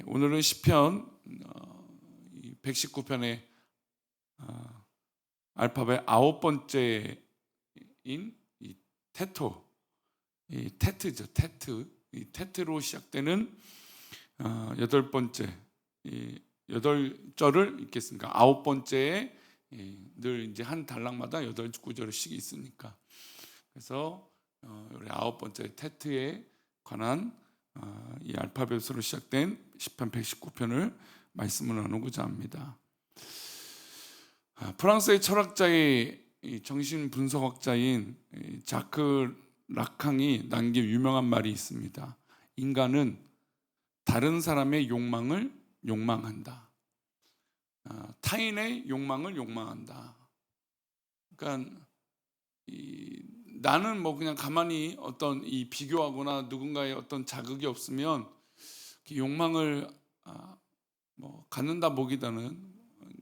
오늘은 시편 119편의 알파벳 9번째인 이 테토, 이 테트죠. 이 테트로 시작되는 8번째, 이 8절을 읽겠습니다. 9번째에 늘 이제 한 단락마다 8구절씩 있으니까. 그래서 우리 9번째 테트에 관한 이 알파벳으로 시작된 시편 119편을 말씀을 나누고자 합니다. 프랑스의 철학자의 정신 분석학자인 자크 라캉이 남긴 유명한 말이 있습니다. 인간은 다른 사람의 욕망을 욕망한다. 타인의 욕망을 욕망한다. 그러니까 나는 그냥 가만히 어떤 이 비교하거나 누군가의 어떤 자극이 없으면 욕망을 갖는다 보기보다는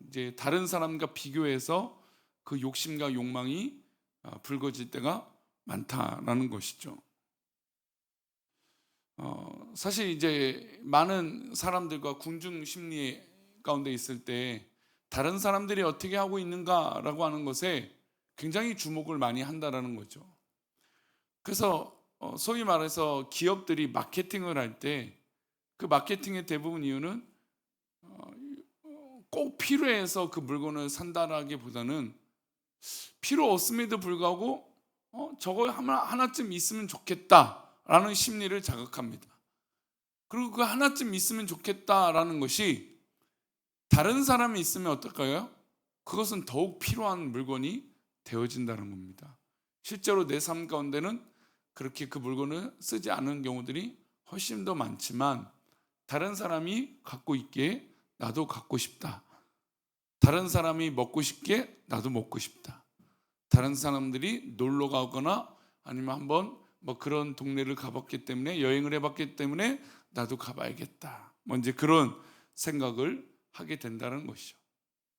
이제 다른 사람과 비교해서 그 욕심과 욕망이 불거질 때가 많다라는 것이죠. 사실 이제 많은 사람들과 군중 심리 가운데 있을 때 다른 사람들이 어떻게 하고 있는가라고 하는 것에 굉장히 주목을 많이 한다라는 거죠. 그래서 소위 말해서 기업들이 마케팅을 할 때 그 마케팅의 대부분 이유는 꼭 필요해서 그 물건을 산다라기보다는 필요 없음에도 불구하고 저거 하나쯤 있으면 좋겠다라는 심리를 자극합니다. 그리고 그 하나쯤 있으면 좋겠다라는 것이 다른 사람이 있으면 어떨까요? 그것은 더욱 필요한 물건이 되어진다는 겁니다. 실제로 내 삶 가운데는 그렇게 그 물건을 쓰지 않은 경우들이 훨씬 더 많지만 다른 사람이 갖고 있기에 나도 갖고 싶다. 다른 사람이 먹고 싶기에 나도 먹고 싶다. 다른 사람들이 놀러 가거나 아니면 한번 그런 동네를 가봤기 때문에 여행을 해봤기 때문에 나도 가봐야겠다. 이제 그런 생각을 하게 된다는 것이죠.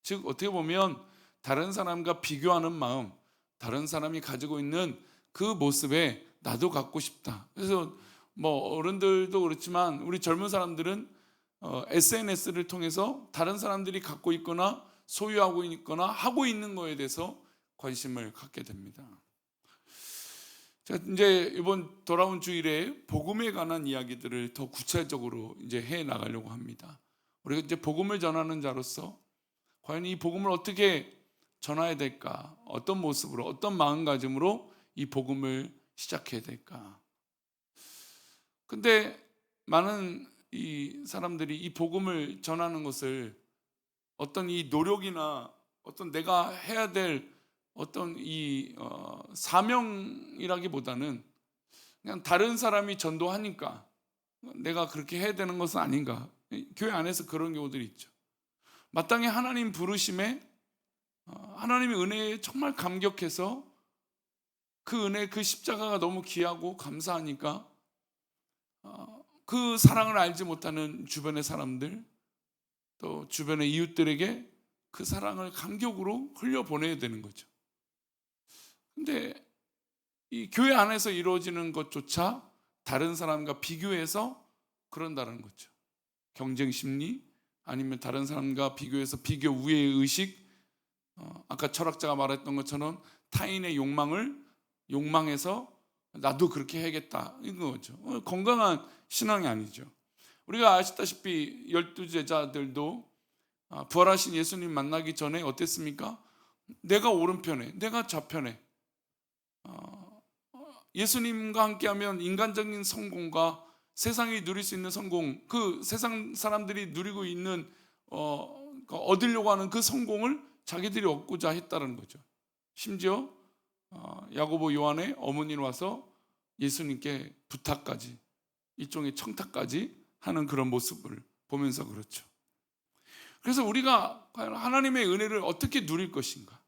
즉 어떻게 보면 다른 사람과 비교하는 마음, 다른 사람이 가지고 있는 그 모습에 나도 갖고 싶다. 그래서 어른들도 그렇지만 우리 젊은 사람들은 SNS를 통해서 다른 사람들이 갖고 있거나 소유하고 있거나 하고 있는 거에 대해서 관심을 갖게 됩니다. 자, 이제 이번 돌아온 주일에 복음에 관한 이야기들을 더 구체적으로 이제 해 나가려고 합니다. 우리가 이제 복음을 전하는 자로서 과연 이 복음을 어떻게 전해야 될까? 어떤 모습으로, 어떤 마음가짐으로 이 복음을 시작해야 될까? 근데 많은 이 사람들이 이 복음을 전하는 것을 어떤 이 노력이나 어떤 내가 해야 될 어떤 이 사명이라기보다는 그냥 다른 사람이 전도하니까 내가 그렇게 해야 되는 것은 아닌가? 교회 안에서 그런 경우들이 있죠. 마땅히 하나님 부르심에 하나님의 은혜에 정말 감격해서 그 은혜, 그 십자가가 너무 귀하고 감사하니까 그 사랑을 알지 못하는 주변의 사람들, 또 주변의 이웃들에게 그 사랑을 감격으로 흘려보내야 되는 거죠. 근데 이 교회 안에서 이루어지는 것조차 다른 사람과 비교해서 그런다는 거죠. 경쟁 심리, 아니면 다른 사람과 비교해서 비교 우애의 의식, 아까 철학자가 말했던 것처럼 타인의 욕망을 욕망해서 나도 그렇게 해야겠다 이런 거죠. 건강한 신앙이 아니죠. 우리가 아시다시피 12제자들도 부활하신 예수님 만나기 전에 어땠습니까? 내가 오른편에, 내가 좌편에, 예수님과 함께하면 인간적인 성공과 세상이 누릴 수 있는 성공, 그 세상 사람들이 누리고 있는 얻으려고 하는 그 성공을 자기들이 얻고자 했다는 거죠. 심지어 야고보 요한의 어머니는 와서 예수님께 부탁까지, 일종의 청탁까지 하는 그런 모습을 보면서 그렇죠. 그래서 우리가 과연 하나님의 은혜를 어떻게 누릴 것인가,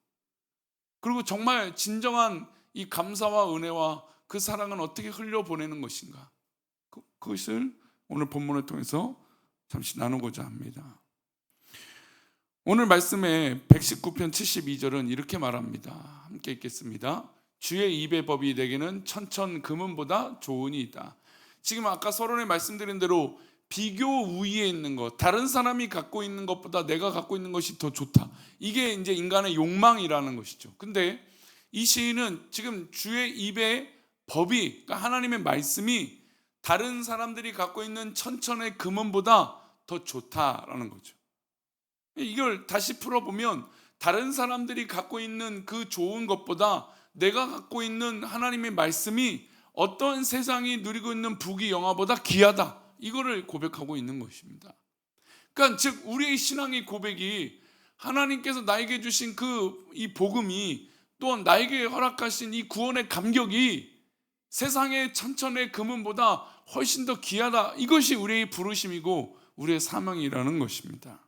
그리고 정말 진정한 이 감사와 은혜와 그 사랑은 어떻게 흘려보내는 것인가, 그것을 오늘 본문을 통해서 잠시 나누고자 합니다. 오늘 말씀의 119편 72절은 이렇게 말합니다. 함께 읽겠습니다. 주의 입의 법이 내게는 천천 금은보다 좋으니이다. 지금 아까 서론에 말씀드린 대로 비교 우위에 있는 것, 다른 사람이 갖고 있는 것보다 내가 갖고 있는 것이 더 좋다. 이게 이제 인간의 욕망이라는 것이죠. 근데 이 시인은 지금 주의 입에 법이, 그러니까 하나님의 말씀이 다른 사람들이 갖고 있는 천천의 금은보다 더 좋다라는 거죠. 이걸 다시 풀어보면 다른 사람들이 갖고 있는 그 좋은 것보다 내가 갖고 있는 하나님의 말씀이 어떤 세상이 누리고 있는 부귀 영화보다 귀하다, 이거를 고백하고 있는 것입니다. 그러니까 즉 우리의 신앙의 고백이 하나님께서 나에게 주신 이 복음이, 또한 나에게 허락하신 이 구원의 감격이 세상의 천천의 금은보다 훨씬 더 귀하다, 이것이 우리의 부르심이고 우리의 사명이라는 것입니다.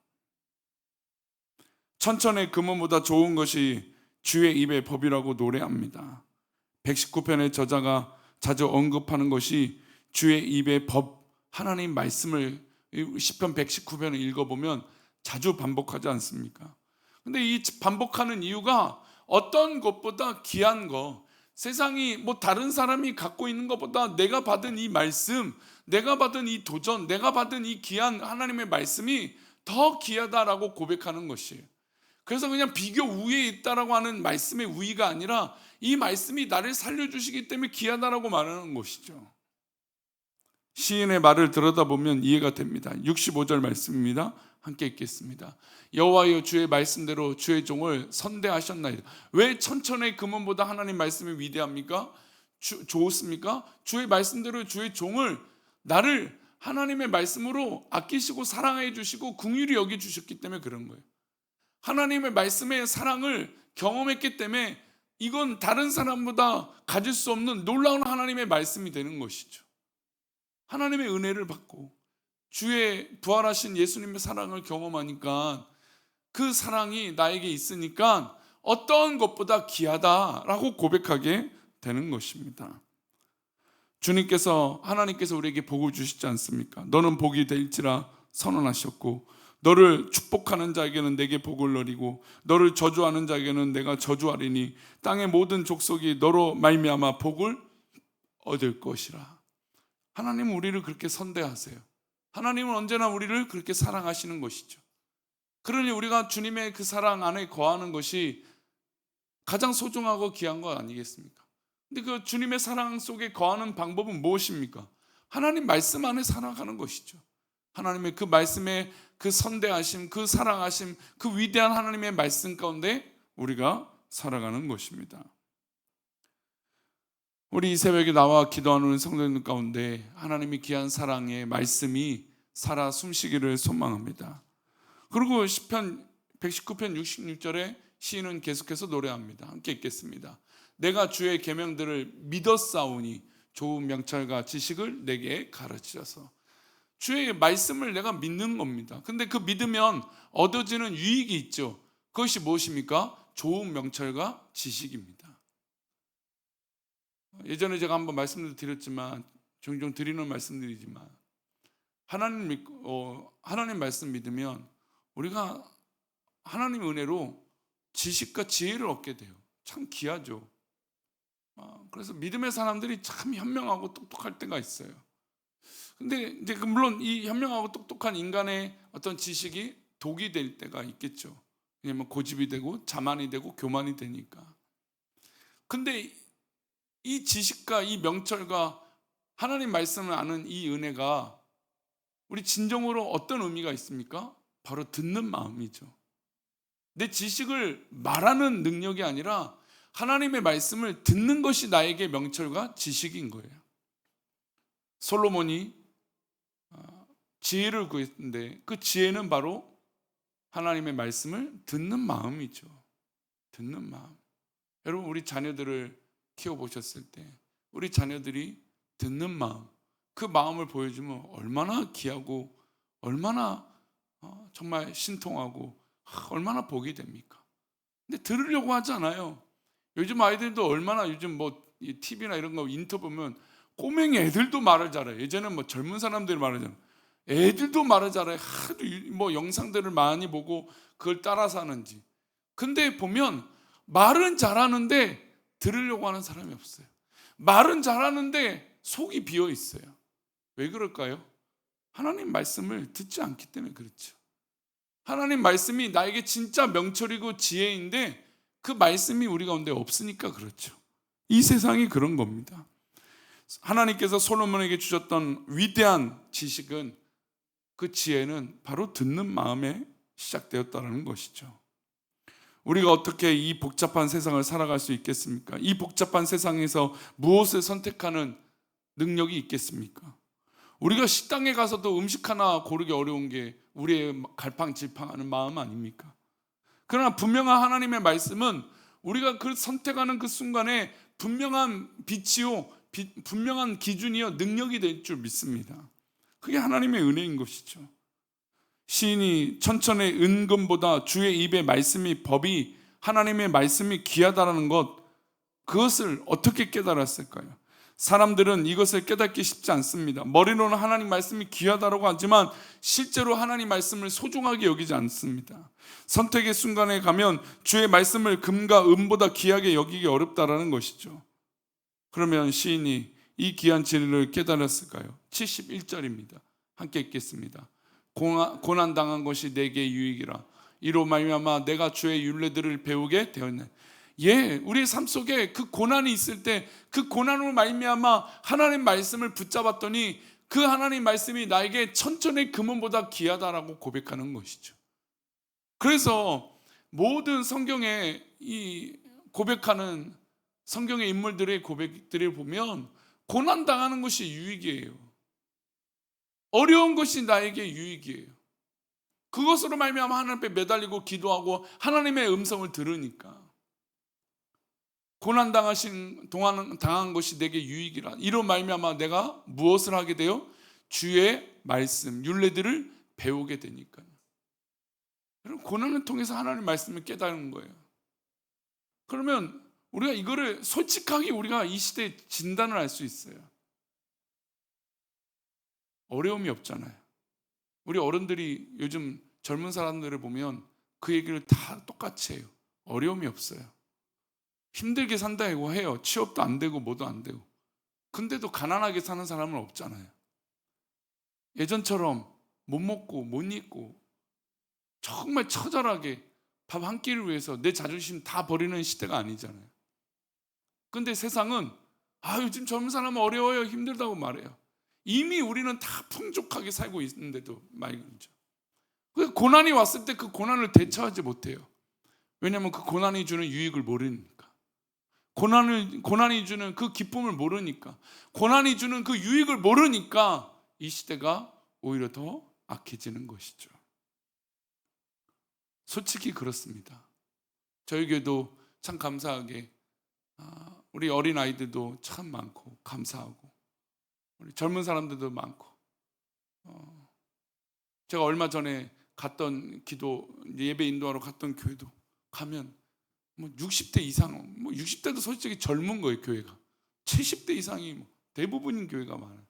천천의 금은보다 좋은 것이 주의 입의 법이라고 노래합니다. 119편의 저자가 자주 언급하는 것이 주의 입의 법, 하나님 말씀을 시편 119편을 읽어보면 자주 반복하지 않습니까? 근데 이 반복하는 이유가 어떤 것보다 귀한 거, 세상이 뭐 다른 사람이 갖고 있는 것보다 내가 받은 이 말씀, 내가 받은 이 도전, 내가 받은 이 귀한 하나님의 말씀이 더 귀하다라고 고백하는 것이에요. 그래서 그냥 비교 우위에 있다라고 하는 말씀의 우위가 아니라 이 말씀이 나를 살려주시기 때문에 귀하다라고 말하는 것이죠. 시인의 말을 들여다보면 이해가 됩니다. 65절 말씀입니다. 함께 읽겠습니다. 여호와여, 주의 말씀대로 주의 종을 선대하셨나이다. 왜 천천의 금은보다 하나님 말씀이 위대합니까? 좋습니까? 주의 말씀대로 주의 종을, 나를 하나님의 말씀으로 아끼시고 사랑해 주시고 긍휼히 여겨 주셨기 때문에 그런 거예요. 하나님의 말씀의 사랑을 경험했기 때문에 이건 다른 사람보다 가질 수 없는 놀라운 하나님의 말씀이 되는 것이죠. 하나님의 은혜를 받고 주의 부활하신 예수님의 사랑을 경험하니까 그 사랑이 나에게 있으니까 어떤 것보다 귀하다라고 고백하게 되는 것입니다. 하나님께서 우리에게 복을 주시지 않습니까? 너는 복이 될지라 선언하셨고, 너를 축복하는 자에게는 내게 복을 내리고 너를 저주하는 자에게는 내가 저주하리니 땅의 모든 족속이 너로 말미암아 복을 얻을 것이라. 하나님은 우리를 그렇게 선대하세요. 하나님은 언제나 우리를 그렇게 사랑하시는 것이죠. 그러니 우리가 주님의 그 사랑 안에 거하는 것이 가장 소중하고 귀한 것 아니겠습니까? 근데 그 주님의 사랑 속에 거하는 방법은 무엇입니까? 하나님 말씀 안에 살아가는 것이죠. 하나님의 그 말씀의 그 선대하심, 그 사랑하심, 그 위대한 하나님의 말씀 가운데 우리가 살아가는 것입니다. 우리 이 새벽에 나와 기도하는 성도들 가운데 하나님의 귀한 사랑의 말씀이 살아 숨쉬기를 소망합니다. 그리고 시편 119편 66절에 시인은 계속해서 노래합니다. 함께 읽겠습니다. 내가 주의 계명들을 믿었사오니 좋은 명철과 지식을 내게 가르치셔서. 주의 말씀을 내가 믿는 겁니다. 근데 그 믿으면 얻어지는 유익이 있죠. 그것이 무엇입니까? 좋은 명철과 지식입니다. 예전에 제가 한번 말씀을 드렸지만, 종종 드리는 말씀드리지만, 하나님 말씀 믿으면 우리가 하나님 은혜로 지식과 지혜를 얻게 돼요. 참 귀하죠. 그래서 믿음의 사람들이 참 현명하고 똑똑할 때가 있어요. 근데 이제 물론 이 현명하고 똑똑한 인간의 어떤 지식이 독이 될 때가 있겠죠. 왜냐면 고집이 되고 자만이 되고 교만이 되니까. 근데 이 지식과 이 명철과 하나님 말씀을 아는 이 은혜가 우리 진정으로 어떤 의미가 있습니까? 바로 듣는 마음이죠. 내 지식을 말하는 능력이 아니라 하나님의 말씀을 듣는 것이 나에게 명철과 지식인 거예요. 솔로몬이 지혜를 구했는데 그 지혜는 바로 하나님의 말씀을 듣는 마음이죠. 듣는 마음. 여러분, 우리 자녀들을 키워보셨을 때 우리 자녀들이 듣는 마음, 그 마음을 보여주면 얼마나 귀하고 얼마나 정말 신통하고 얼마나 복이 됩니까? 근데 들으려고 하지 않아요. 요즘 아이들도 얼마나 요즘 TV나 이런 거 인터뷰 보면 꼬맹이 애들도 말을 잘해요. 예전에 젊은 사람들이 말을 잘해요. 애들도 말을 잘해요. 하도 영상들을 많이 보고 그걸 따라서 하는지. 근데 보면 말은 잘하는데 들으려고 하는 사람이 없어요. 말은 잘하는데 속이 비어 있어요. 왜 그럴까요? 하나님 말씀을 듣지 않기 때문에 그렇죠. 하나님 말씀이 나에게 진짜 명철이고 지혜인데 그 말씀이 우리 가운데 없으니까 그렇죠. 이 세상이 그런 겁니다. 하나님께서 솔로몬에게 주셨던 위대한 지식은, 그 지혜는 바로 듣는 마음에 시작되었다는 것이죠. 우리가 어떻게 이 복잡한 세상을 살아갈 수 있겠습니까? 이 복잡한 세상에서 무엇을 선택하는 능력이 있겠습니까? 우리가 식당에 가서도 음식 하나 고르기 어려운 게 우리의 갈팡질팡하는 마음 아닙니까? 그러나 분명한 하나님의 말씀은 우리가 그 선택하는 그 순간에 분명한 빛이요, 분명한 기준이요, 능력이 될 줄 믿습니다. 그게 하나님의 은혜인 것이죠. 시인이 천천의 은금보다 주의 입의 말씀이, 법이, 하나님의 말씀이 귀하다라는 것, 그것을 어떻게 깨달았을까요? 사람들은 이것을 깨닫기 쉽지 않습니다. 머리로는 하나님 말씀이 귀하다라고 하지만 실제로 하나님 말씀을 소중하게 여기지 않습니다. 선택의 순간에 가면 주의 말씀을 금과 은보다 귀하게 여기기 어렵다라는 것이죠. 그러면 시인이 이 귀한 진리를 깨달았을까요? 71절입니다. 함께 읽겠습니다. 고난당한 것이 내게 유익이라, 이로 말미암아 내가 주의 율례들을 배우게 되었네. 예, 우리의 삶 속에 그 고난이 있을 때 그 고난으로 말미암아 하나님 말씀을 붙잡았더니 그 하나님 말씀이 나에게 천천의 금은보다 귀하다라고 고백하는 것이죠. 그래서 모든 성경에 이 고백하는 성경의 인물들의 고백들을 보면 고난당하는 것이 유익이에요. 어려운 것이 나에게 유익이에요. 그것으로 말미암아 하나님 앞에 매달리고 기도하고 하나님의 음성을 들으니까. 당한 것이 내게 유익이라, 이로 말미암아 내가 무엇을 하게 돼요? 주의 말씀, 율례들을 배우게 되니까요. 여러분, 고난을 통해서 하나님의 말씀을 깨달은 거예요. 그러면 우리가 이거를 솔직하게 우리가 이 시대에 진단을 할 수 있어요. 어려움이 없잖아요. 우리 어른들이 요즘 젊은 사람들을 보면 그 얘기를 다 똑같이 해요. 어려움이 없어요. 힘들게 산다고 해요. 취업도 안 되고 뭐도 안 되고. 근데도 가난하게 사는 사람은 없잖아요. 예전처럼 못 먹고 못 입고 정말 처절하게 밥 한 끼를 위해서 내 자존심 다 버리는 시대가 아니잖아요. 근데 세상은 요즘 젊은 사람은 어려워요, 힘들다고 말해요. 이미 우리는 다 풍족하게 살고 있는데도 말이죠. 고난이 왔을 때 그 고난을 대처하지 못해요. 왜냐하면 그 고난이 주는 유익을 모르니까. 고난이 주는 그 기쁨을 모르니까, 고난이 주는 그 유익을 모르니까 이 시대가 오히려 더 악해지는 것이죠. 솔직히 그렇습니다. 저희 교회도 참 감사하게 우리 어린아이들도 참 많고 감사하고, 우리 젊은 사람들도 많고, 제가 얼마 전에 갔던 예배 인도하러 갔던 교회도 가면 60대 이상, 60대도 솔직히 젊은 거예요. 교회가 70대 이상이 대부분인 교회가 많아요.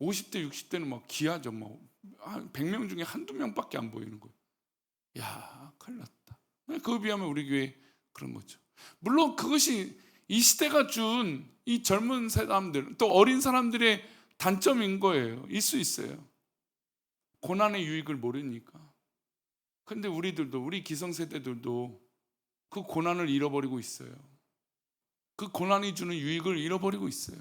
50대 60대는 귀하죠. 100명 중에 한두 명밖에 안 보이는 거예요. 야, 큰일 났다. 그에 비하면 우리 교회 그런 거죠. 물론 그것이 이 시대가 준 이 젊은 사람들, 또 어린 사람들의 단점인 거예요. 있을 수 있어요. 고난의 유익을 모르니까. 근데 우리 기성세대들도 그 고난을 잃어버리고 있어요. 그 고난이 주는 유익을 잃어버리고 있어요.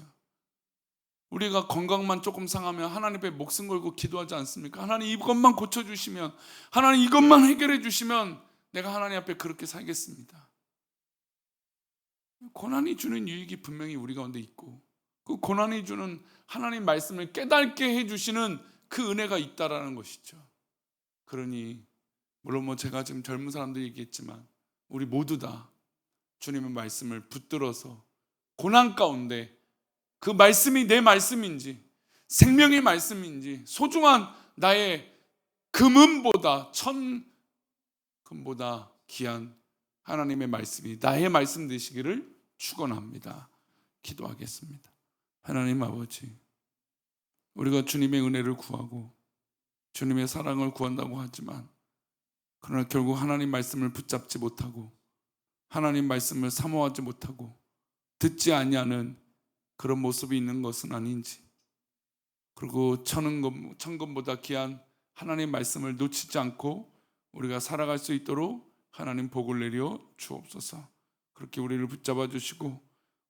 우리가 건강만 조금 상하면 하나님 앞에 목숨 걸고 기도하지 않습니까? 하나님 이것만 고쳐주시면, 하나님 이것만 해결해 주시면 내가 하나님 앞에 그렇게 살겠습니다. 고난이 주는 유익이 분명히 우리 가운데 있고, 그 고난이 주는 하나님 말씀을 깨닫게 해주시는 그 은혜가 있다라는 것이죠. 그러니 물론 제가 지금 젊은 사람들 얘기했지만 우리 모두 다 주님의 말씀을 붙들어서 고난 가운데 그 말씀이 내 말씀인지, 생명의 말씀인지, 소중한 나의 금은보다 천금보다 귀한 하나님의 말씀이 나의 말씀 되시기를 축원합니다. 기도하겠습니다. 하나님 아버지, 우리가 주님의 은혜를 구하고 주님의 사랑을 구한다고 하지만, 그러나 결국 하나님 말씀을 붙잡지 못하고 하나님 말씀을 사모하지 못하고 듣지 아니하는 그런 모습이 있는 것은 아닌지, 그리고 천금보다 귀한 하나님 말씀을 놓치지 않고 우리가 살아갈 수 있도록 하나님 복을 내려 주옵소서. 그렇게 우리를 붙잡아 주시고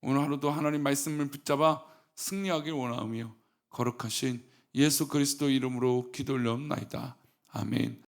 오늘 하루도 하나님 말씀을 붙잡아 승리하길 원하며 거룩하신 예수 그리스도 이름으로 기도 올려옵나이다. 아멘.